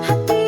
Hati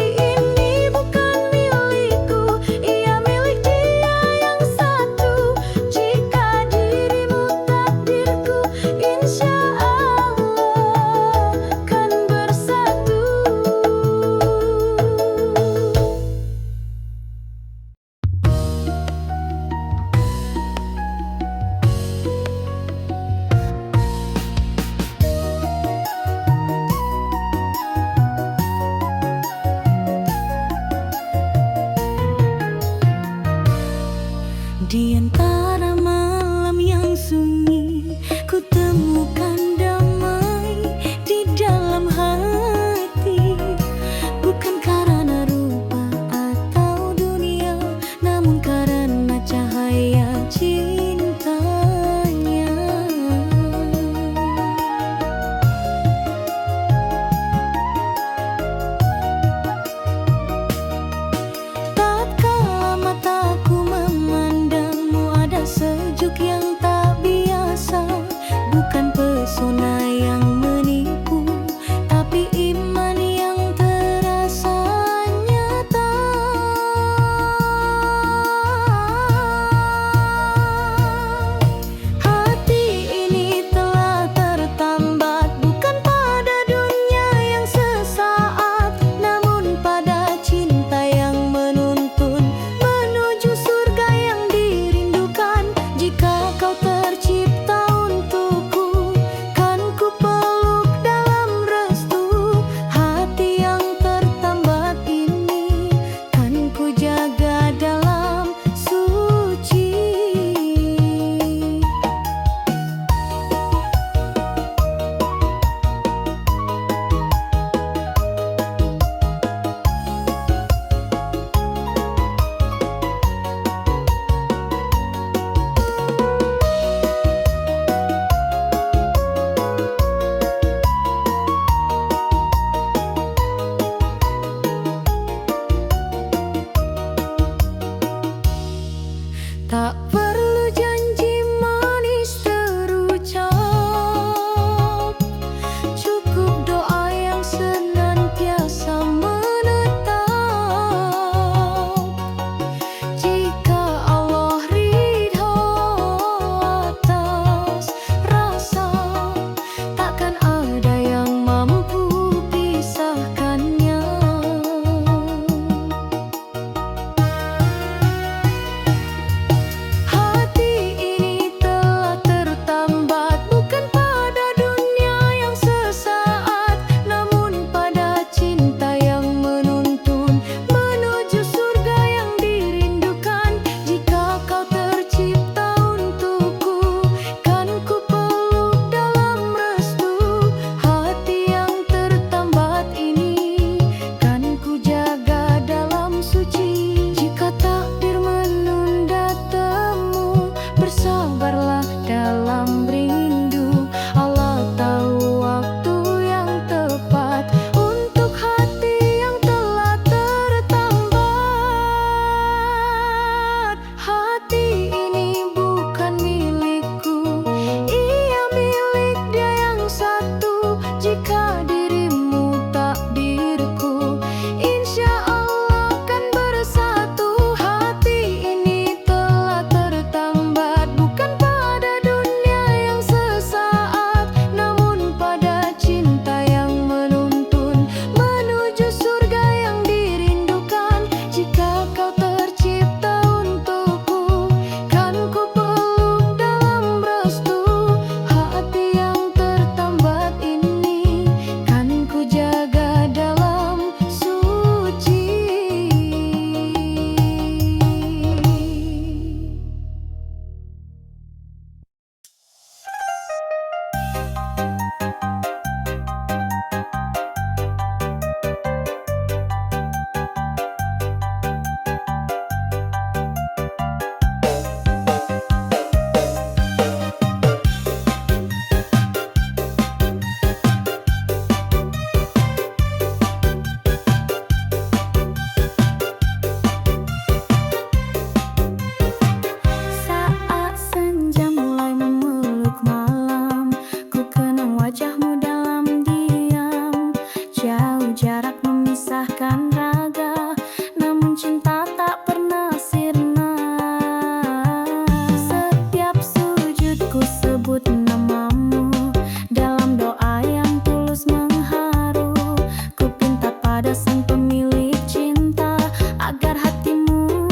agar hatimu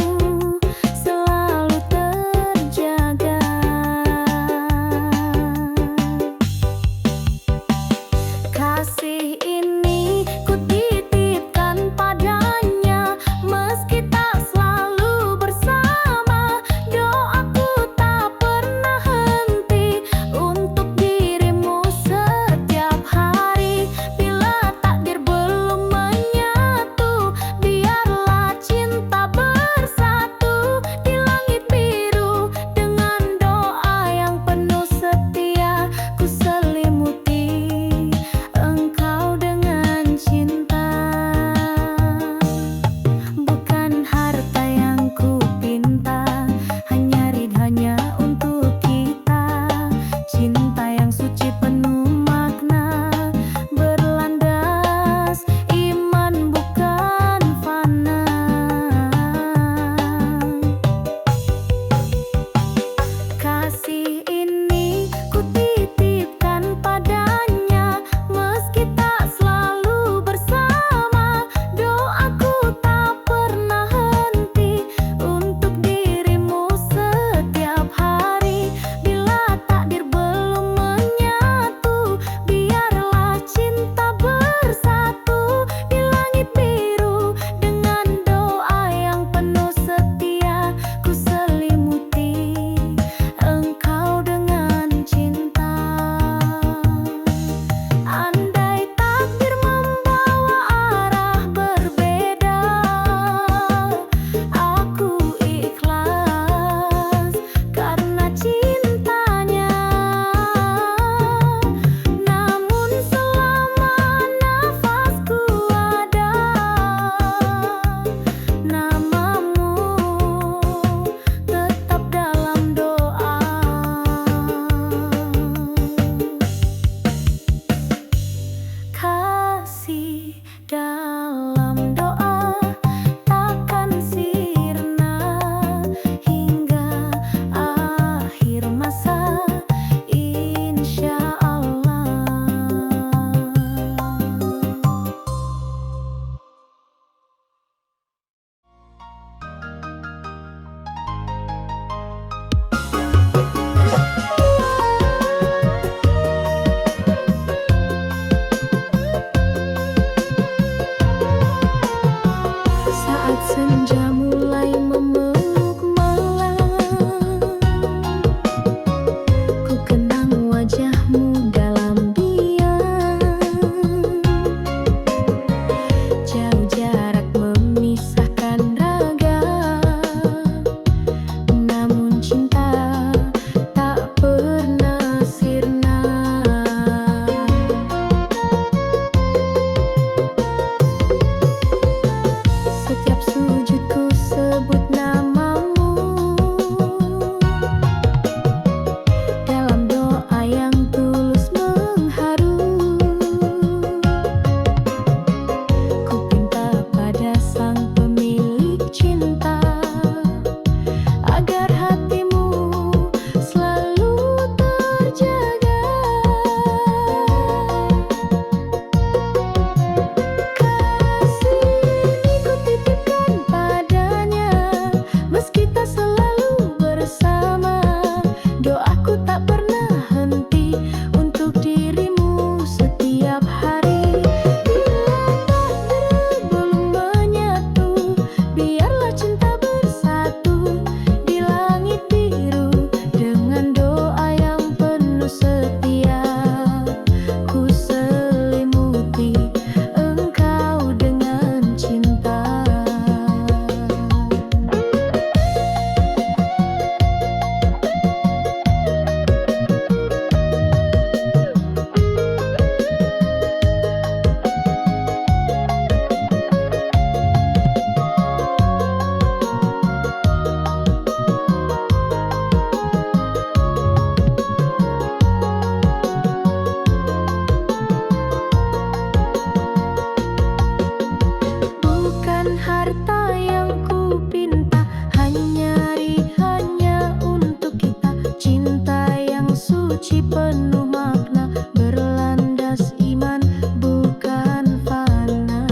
selalu terjaga. Kasih ini ku titipkan padanya, meski tak selalu bersama. Doaku tak pernah henti untuk dirimu setiap hari. Bila takdir belum menyatu, biarlah cinta bersatu di langit biru. Dengan doa yang penuh setia, ku selimuti engkau dengan cinta. Bukan harta yang ku pinta, hanya ridhanya untuk kita. Cinta yang suci penuh makna, berlandas iman bukan fana. Kasih ini ku titipkan padanya, meski tak selalu bersama. Doaku tak pernah henti untuk dirimu setiap hari. Bila takdir belum menyatu, biarlah cinta bersatu di langit biru. Dengan doa yang penuh setia, ku selimuti engkau dengan cinta. Andai takdir membawa arah berbeda, aku ikhlas karena cintanya. Namun selama nafasku ada, namamu tetap dalam doa. Kasih dalam doa takkan sirna hingga akhir masa, insya Allah. Saat senja mulai memeluk malam, ku kenang wajahmu dalam diam. Jauh jarak memisahkan raga, namun cinta tak pernah sirna. Setiap sujudku sebut namamu, dalam doa yang tulus mengharu. Ku pinta pada sang pemilik cinta, agar hatimu selalu terjaga. Kasih ini ku titipkan padanya, meski tak selalu bersama. Doaku tak pernah henti untuk dirimu setiap hari. Bila takdir belum menyatu, biarlah cinta bersatu di langit biru. Dengan doa yang penuh setia, ku selimuti engkau dengan cinta. Bukan harta yang ku pinta, hanya ridhanya untuk kita. Cinta yang suci penuh makna, berlandas iman bukan fana.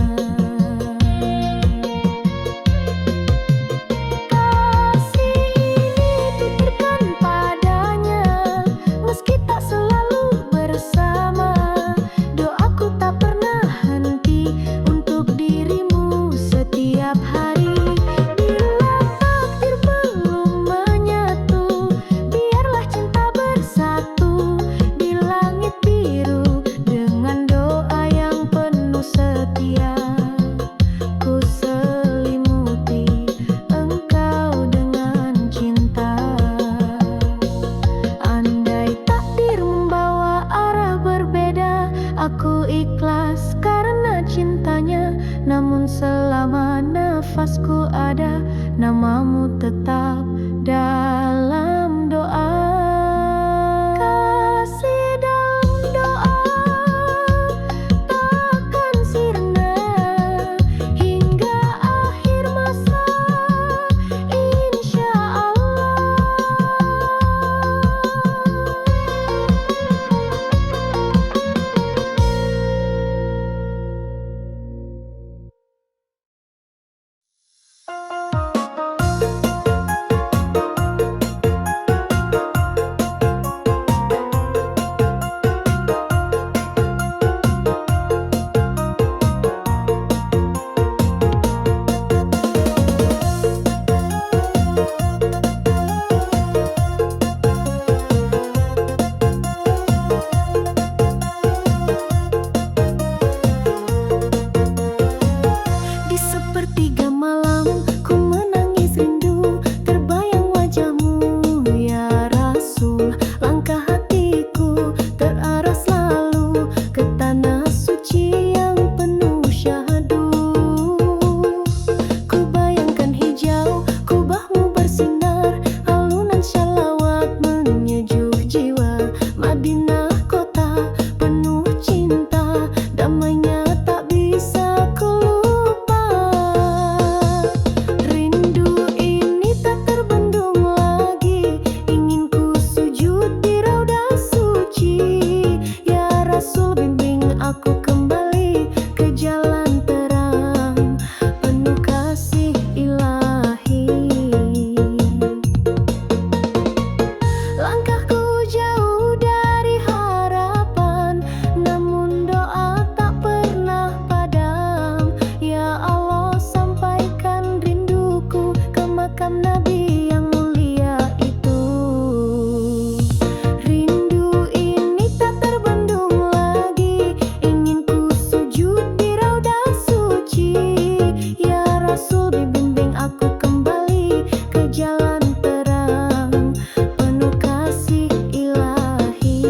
selama nafasku ada, namamu tetap dalam doa. Kasih dalam doa takkan sirna hingga akhir masa, insya Allah. Di sepertiga malam ku menangis rindu, terbayang wajahmu ya Rasul. Langkah hatiku terarah selalu ke tanah suci yang penuh syahadu. Ku bayangkan hijau kubahmu bersinar, alunan syalawat menyejuk jiwa. Madinah kota penuh cinta, damainya tak bisa ku lupa. Rindu ini tak terbendung lagi, ingin ku sujud di raudah suci. Ya Rasul, bimbing aku kembali ke jalan terang, penuh kasih ilahi. Langkahku jauh dari harapan, namun doa tak pernah padam. Ya Allah, sampaikan rinduku ke makam Nabi yang mulia itu. Rindu ini tak terbendung lagi, ingin ku sujud di raudah suci. Ya Rasul, bimbing aku kembali ke jalan terang, penuh kasih ilahi.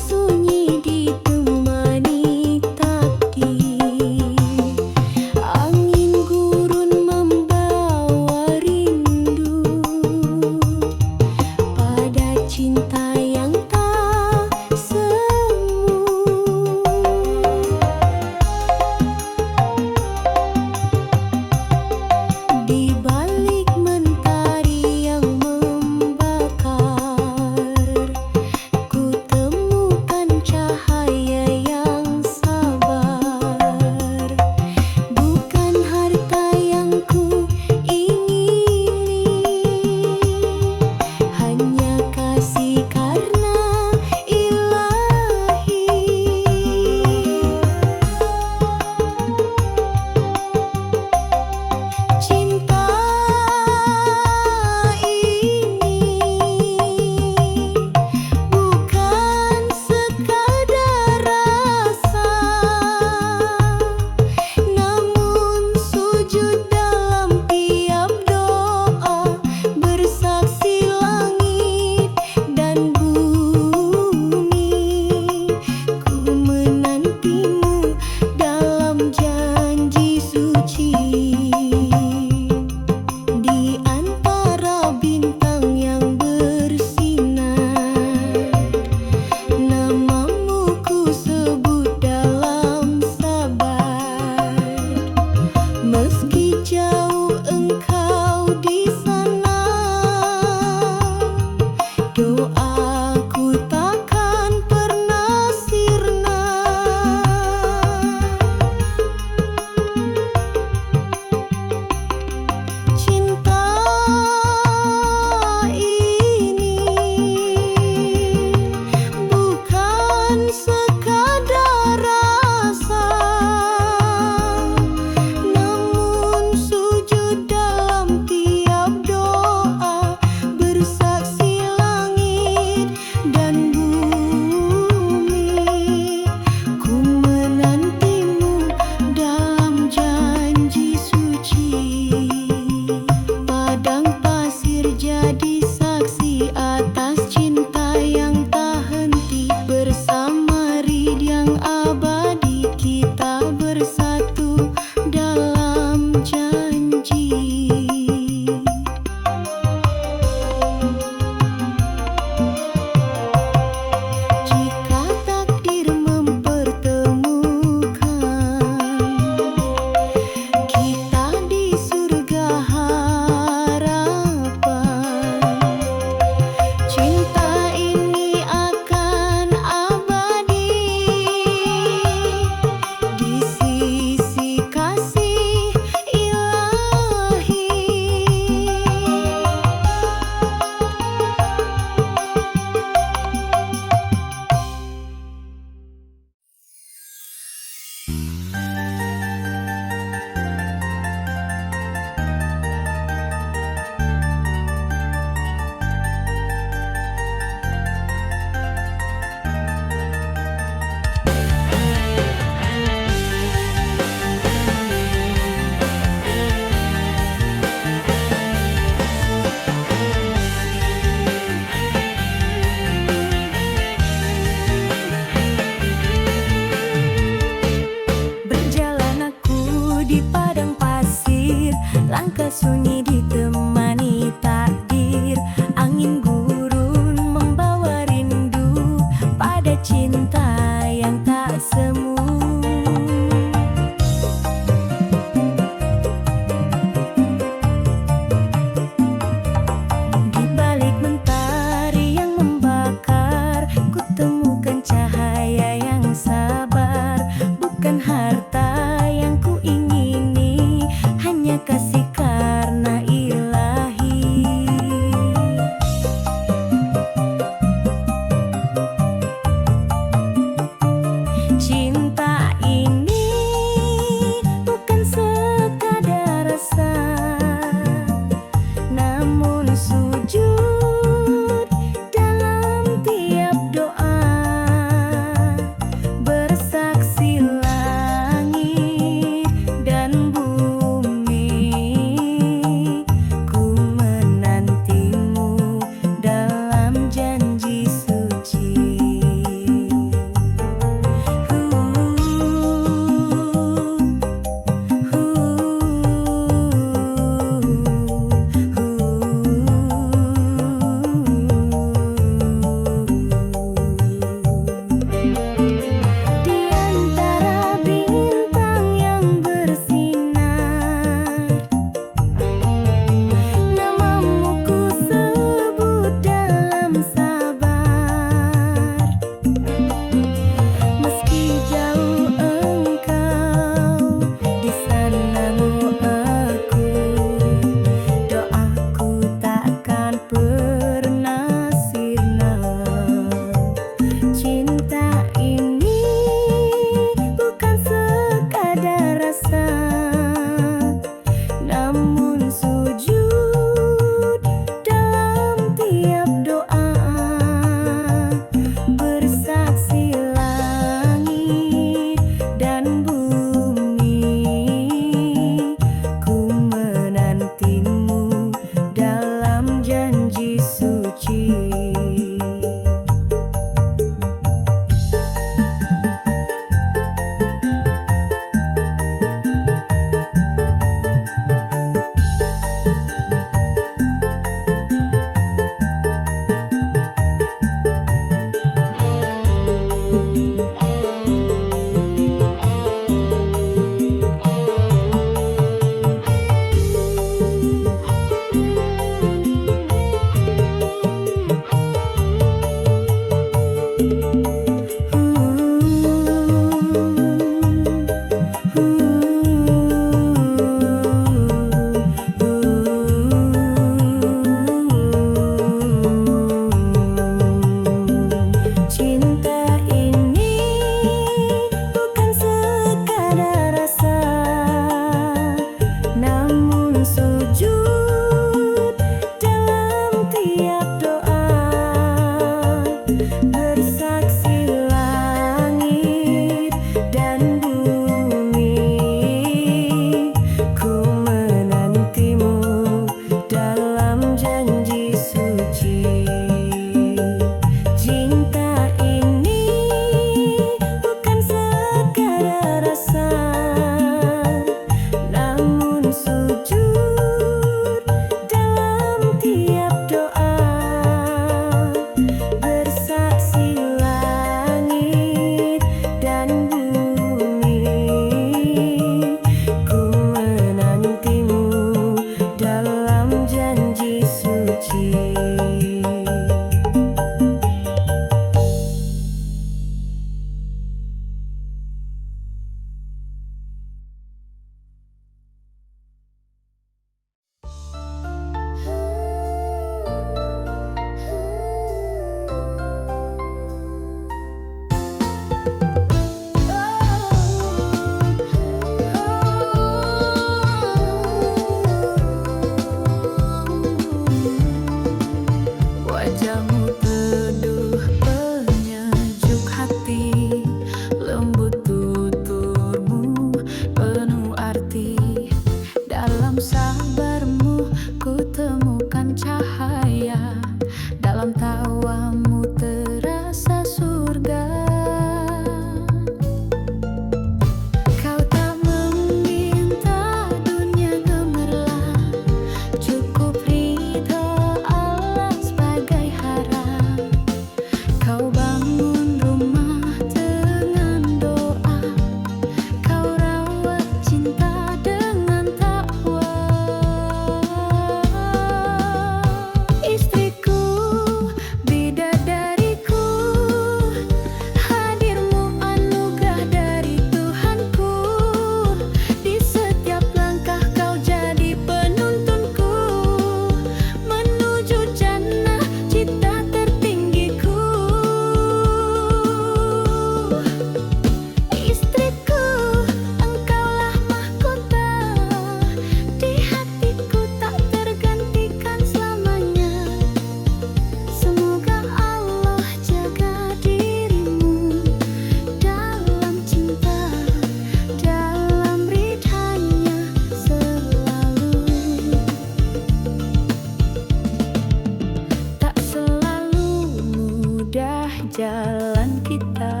jalan kita,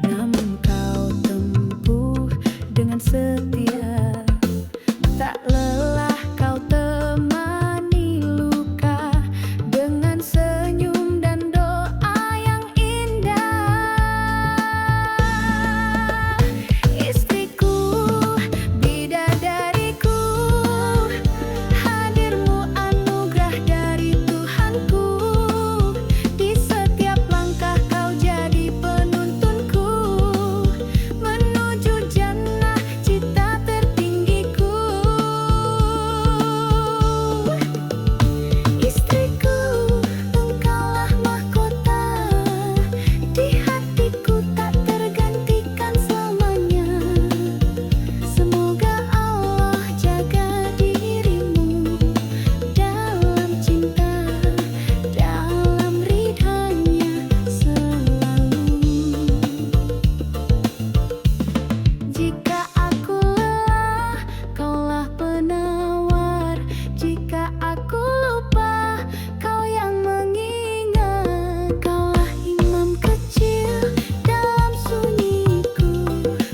namun kau tempuh dengan setia. Tak lelah kau temani luka dengan senyum dan doa yang indah. Istriku, bidadariku, hadirmu anugerah dari Tuhanku. Di setiap langkah kau jadi penuntunku menuju jannah cita tertinggiku. Istriku, engkaulah mahkota di hatiku, tak tergantikan selamanya. Semoga Allah jaga dirimu dalam cinta, dalam ridhanya selalu. Jika aku lelah, kaulah penawar. Jika aku lupa, kau yang mengingat. Kaulah imam kecil dalam sunyiku,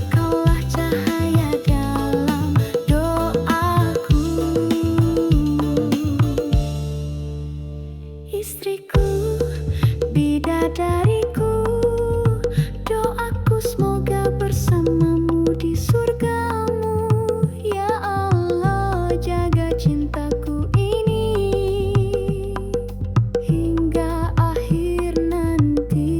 kaulah cahaya dalam doaku. Istriku, bidadariku, doaku semoga bersamamu di surgamu. Ya Allah, jaga cintaku ini hingga akhir nanti.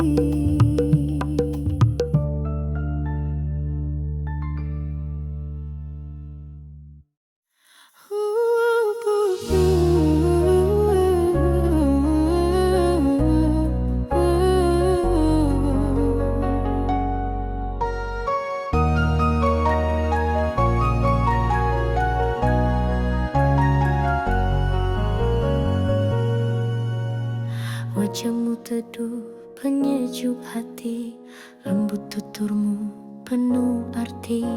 Wajahmu teduh, penyejuk hati, lembut tuturmu penuh arti.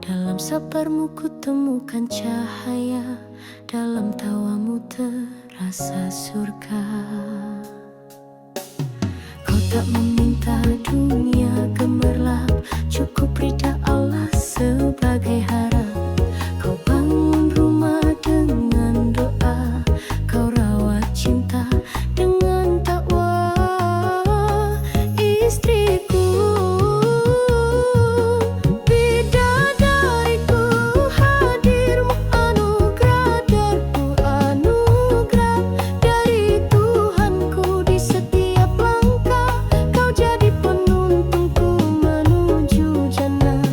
Dalam sabarmu kutemukan cahaya, dalam tawamu terasa surga. Kau tak meminta dunia gemerlap, cukup ridha Allah sebagai harap. Kau bangun rumah dengan doa, kau rawat cinta dengan takwa. Istriku, bidadariku, hadirmu anugerah dari Tuhanku. Di setiap langkah kau jadi penuntunku menuju jannah.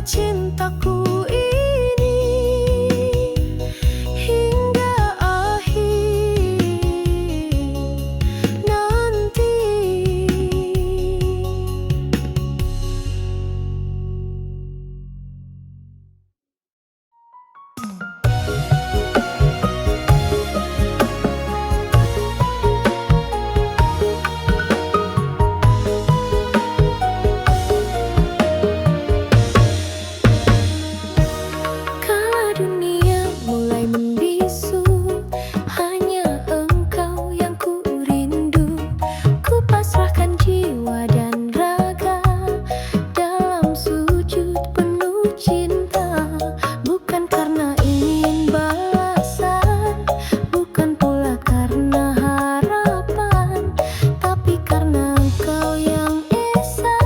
cintaku ini hingga akhir nanti. Kala dunia mulai membisu, hanya engkau yang ku rindu. Ku pasrahkan jiwa dan raga dalam sujud penuh cinta. Bukan karena ingin balasan, bukan pula karena harapan, tapi karena engkau yang esa,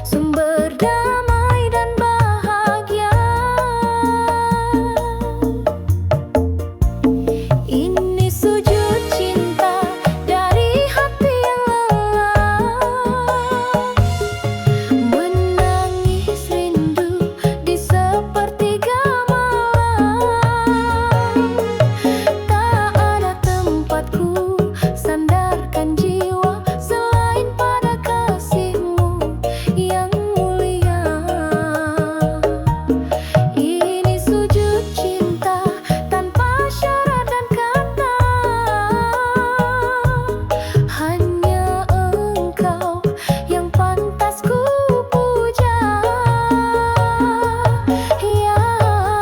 sumber damai dan bahagia. Ini sujud cinta dari hati yang lelah, menangis rindu di sepertiga malam. Tak ada tempatku sandarkan jiwa selain pada kasih-Mu yang mulia. Ini sujud cinta tanpa syarat dan kata, hanya engkau yang pantas ku puja. Ya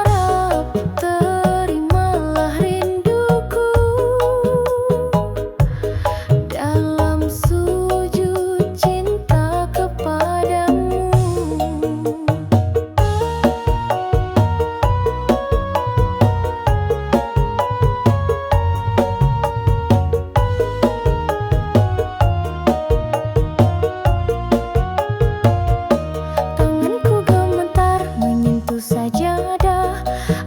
Rab, terimalah rinduku dalam sujud cinta kepadamu. Tanganku gemetar menyentuh sajadah,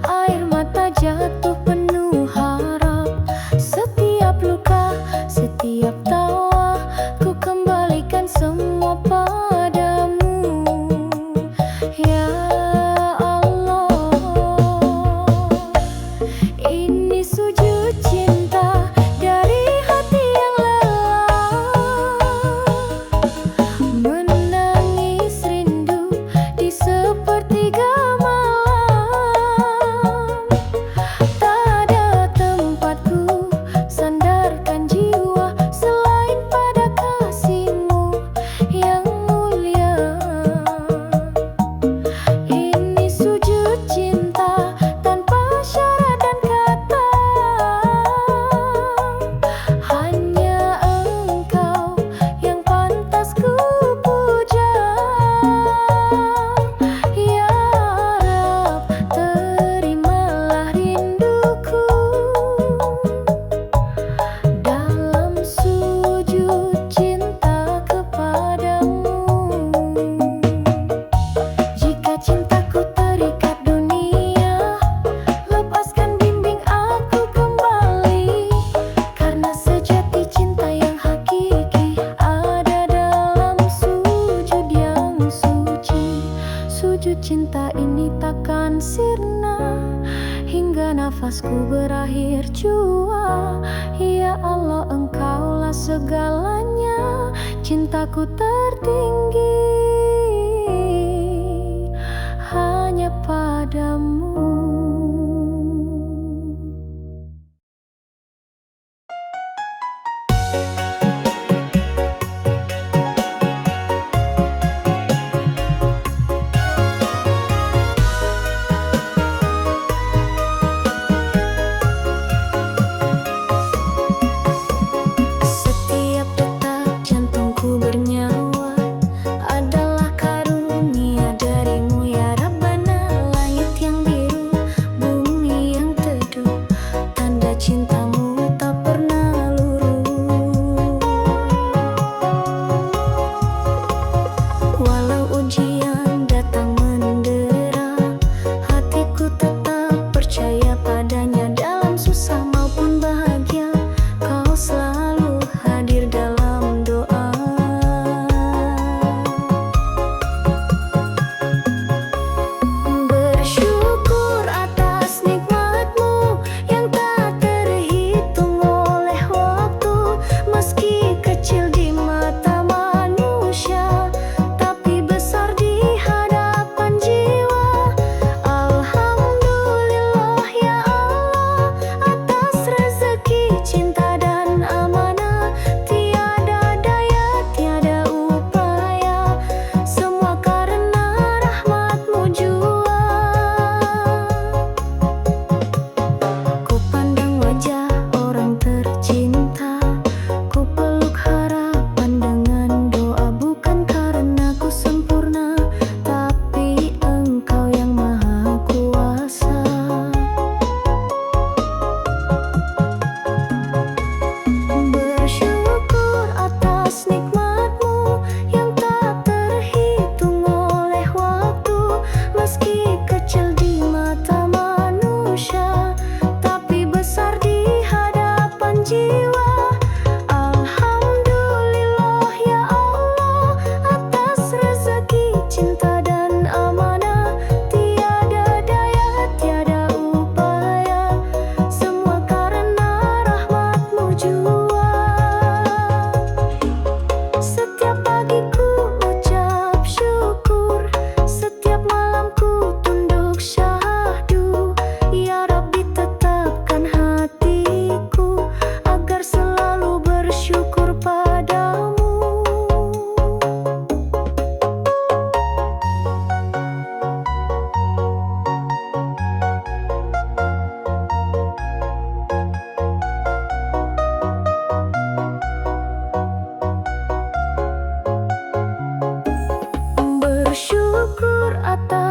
air mata jatuh penuh harap. Setiap luka, setiap tawa, ku kembalikan semua padamu. Ya Allah, ini sujud cinta dari hati yang lelah, menangis rindu di sepertiga malam. Tak ada tempatku sandarkan jiwa selain pada kasih-Mu yang mulia. Ini sujud cinta tanpa syarat dan kata, hanya engkau yang pantas ku puja. Ya Rab, terimalah rinduku dalam sujud cinta kepadamu. Jika cintaku terikat dunia, lepaskan bimbing aku kembali, karena sejati cinta yang hakiki ada dalam sujud yang suci. Sujud cinta ini takkan sirna hingga nafasku berakhir jua. Ya Allah, engkaulah segalanya, cintaku tertinggi hanya padamu. Setiap detak jantungku bernyawa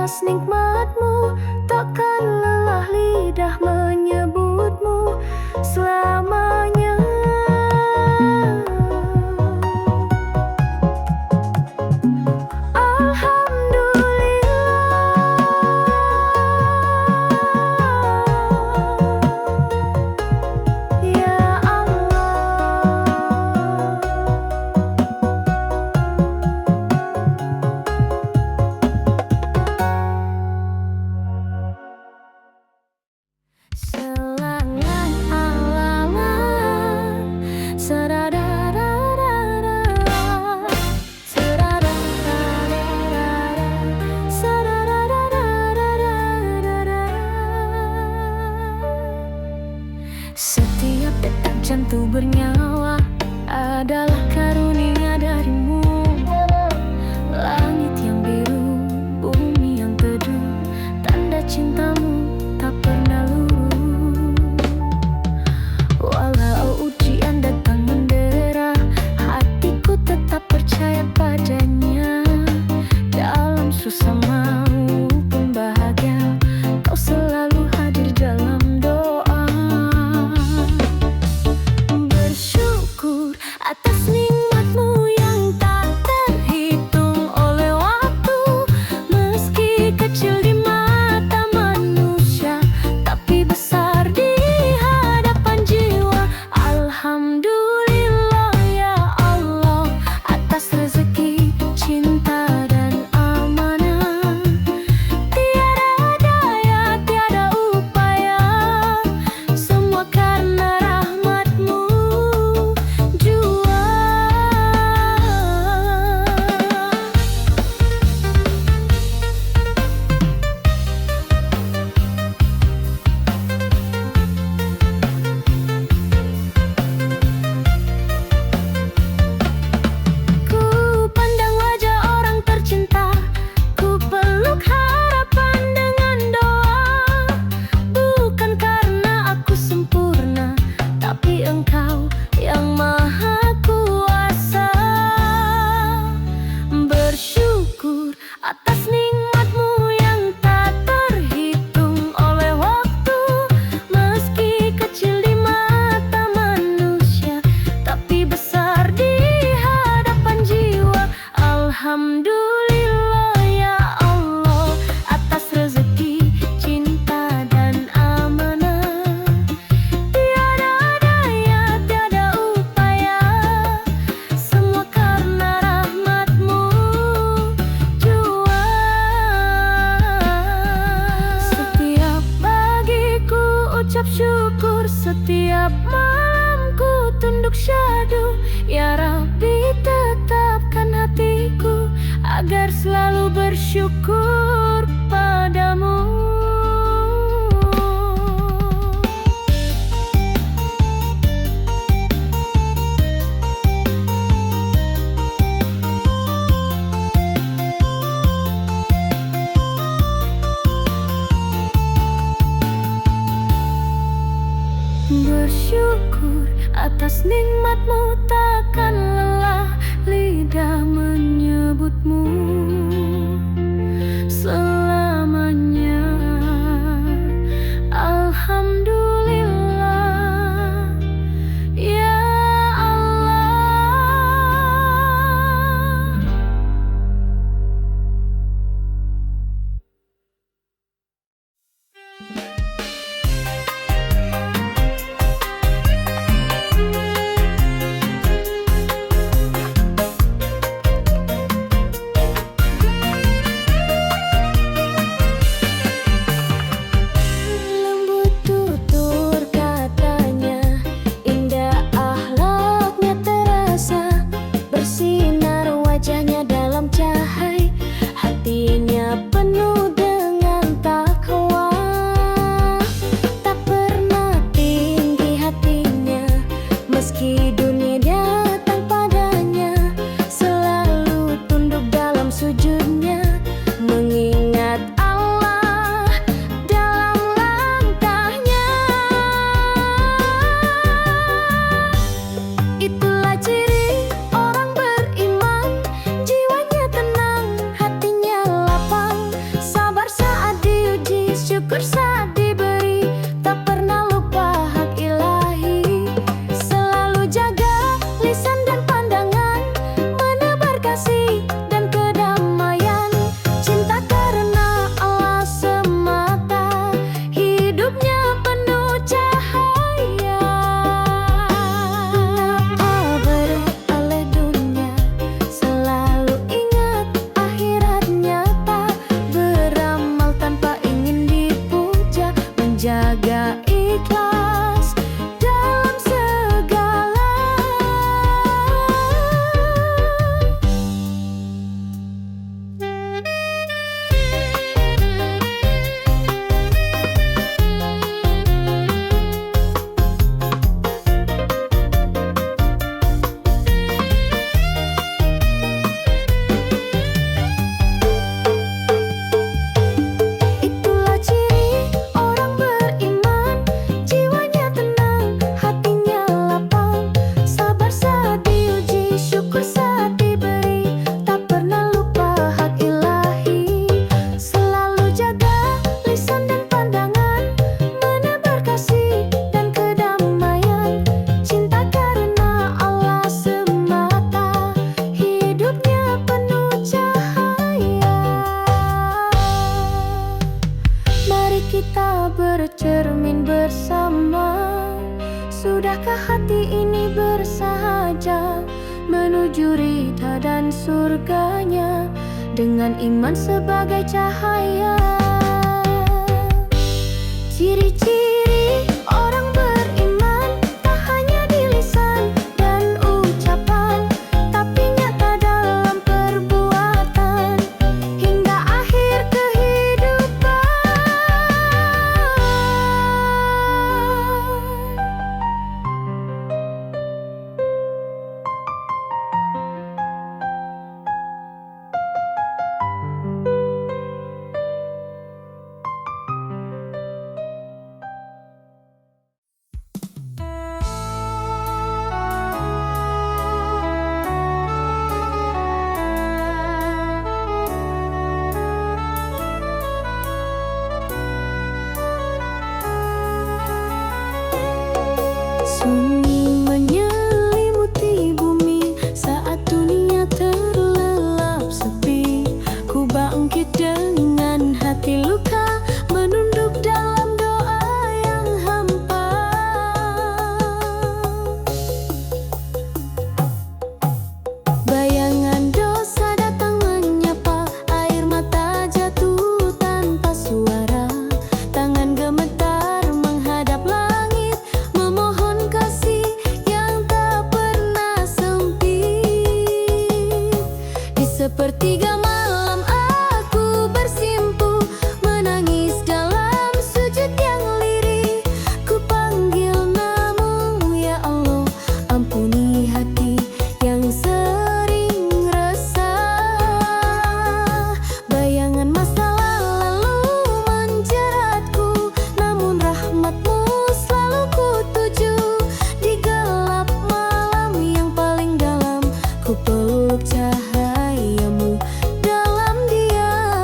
atas nikmatmu, takkan lelah lidah menyebutmu selamanya. Setiap detak jantung bernyawa adalah karunia darimu. Langit yang biru, bumi yang teduh, tanda cintamu tak pernah luruh. Walau ujian datang mendera, hatiku tetap percaya padanya. Dalam susah maupun bahagia, kau selalu hadir dalam doa. Bersyukur atas nikmatmu yang tak terhitung oleh waktu. Meski kecil di mata manusia, tapi besar di hadapan jiwa. Alhamdulillah ya Allah atas rezeki, cinta dan amanah. Tiada daya, tiada upaya, semua karena rahmatmu jua. Ku pandang wajah orang tercinta, ku peluk harapan dengan doa. Bukan karena aku sempurna, tapi Engkau yang maha kuasa. Bersyukur atas nikmatmu yang tak terhitung oleh waktu. Meski kecil di mata manusia, tapi besar di hadapan jiwa. Alhamdulillah ya Allah atas rezeki, cinta dan amanah. Tiada daya, tiada upaya, semua karena rahmatmu jua. Setiap pagiku ucap syukur, setiap malamku tunduk syahdu. Ya Rabbi, tetapkan hatiku agar selalu bersyukur padamu. Bersyukur atas nikmatmu, takkan lelah lidah menyebutmu selamanya. Alhamdulillah ya Allah. bercermin bersama. Sudahkah hati ini bersahaja menuju ridha dan surganya, dengan iman sebagai cahaya? Ciri-ciri orang beriman tak hanya di lisan dan ucapan, tapi nyata dalam perbuatan hingga akhir kehidupan. Sunyi menyelimuti bumi saat dunia terlelap sepi. Ku bangkit dengan hati luka, menunduk dalam doa yang hampa. Bayangan dosa datang menyapa, air mata jatuh tanpa suara. Tangan gemetar menghadap langit, memohon kasih yang tak pernah sempit. Di sepertiga malam aku bersimpuh, menangis dalam sujud yang lirih. Ku panggil namamu ya Allah, ampuni hati yang sering resah. Bayangan masa lalu menjeratku, namun rahmatmu selalu ku tuju. Di gelap malam yang paling dalam, ku peluk cahayamu dalam diam.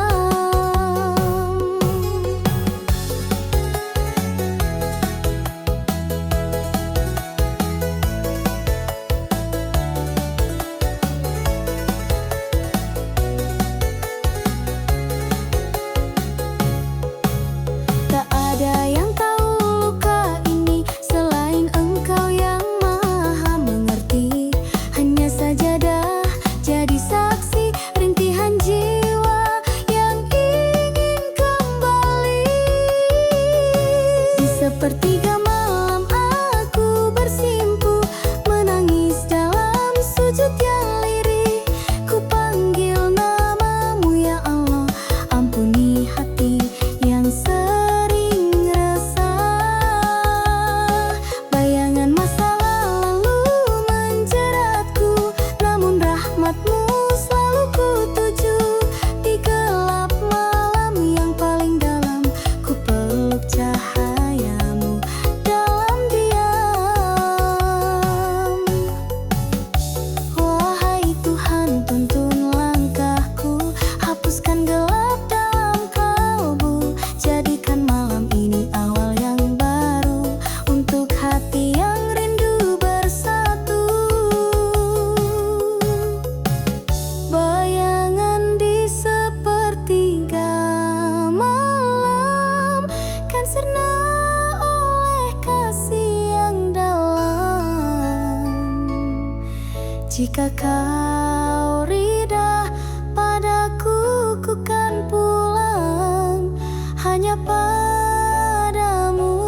Tak ada yang tahu luka ini selain Engkau yang maha mengerti. Hanya sajadah jadi saksi rintihan jiwa yang ingin kembali. Di sepertiga malam aku bersimpuh, menangis dalam sujud yang lirih. Ku panggil namamu ya Allah, ampuni hati yang sering resah. Bayangan masa lalu menjeratku, namun rahmatmu selalu ku tuju. Di gelap malam yang paling dalam, ku peluk cahayamu dalam diam. Wahai Tuhan, tuntun langkahku, hapuskan gelap dalam kalbu. Jadikan malam ini awal yang baru untuk hati yang rindu bersatu. Bayangan di sepertiga malam kan sirna oleh kasih yang dalam. Jika kau ridha padaku, ku kan pulang hanya padamu.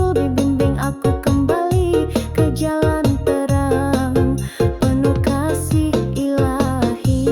Rasul bimbing aku kembali ke jalan terang penuh kasih ilahi.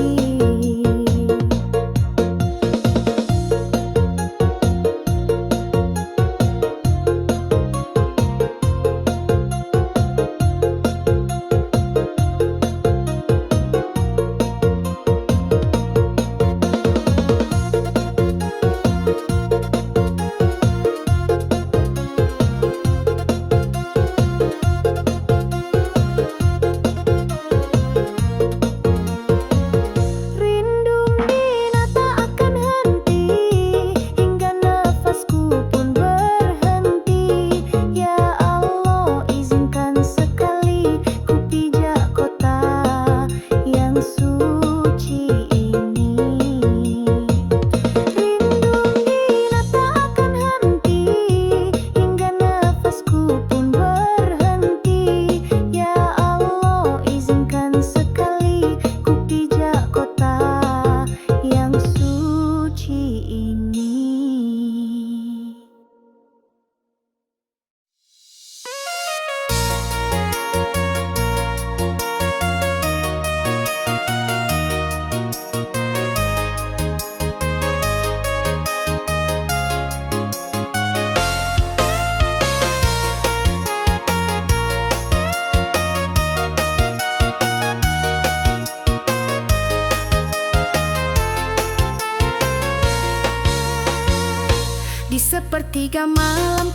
Di sepertiga malam